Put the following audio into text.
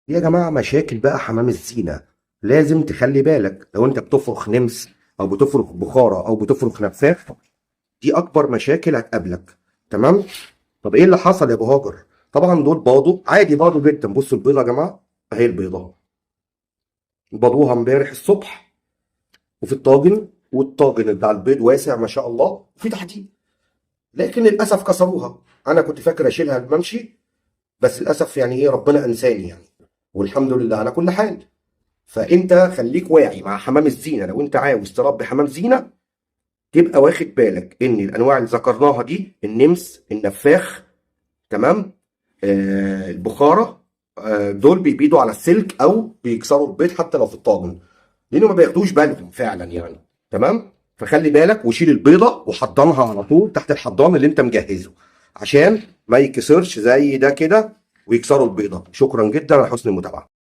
يا جماعة مشاكل بقى حمام الزينة، لازم تخلي بالك لو انت بتفرخ نمس او بتفرخ بخارة او بتفرخ نفاخ. دي اكبر مشاكل هتقابلك. تمام. طب ايه اللي حصل يا ابو هاجر؟ طبعا دول باضوا عادي، باضوا جدا. بصوا البيضة يا جماعة، اهي البيضة باضوها امبارح الصبح وفي الطاجن، والطاجن بتاع البيض واسع ما شاء الله وفي تحديد، لكن للاسف كسروها. انا كنت فاكر اشيلها الممشي، بس للاسف يعني ايه، ربنا انساني يعني، والحمد لله على كل حال. فانت خليك واعي مع حمام الزينه، لو انت عاوز تربي حمام زينه تبقى واخد بالك ان الانواع اللي ذكرناها دي، النمس، النفاخ، تمام، البخاره، دول بيبيضوا على السلك او بيكسروا البيض حتى لو في الطاجن، لانه ما بياخدوش بالهم فعلا يعني. تمام. فخلي بالك وشيل البيضه وحضنها على طول تحت الحضان اللي انت مجهزه، عشان ما يكسرش زي ده كده ويكسروا البيضه. شكرا جدا على حسن المتابعه.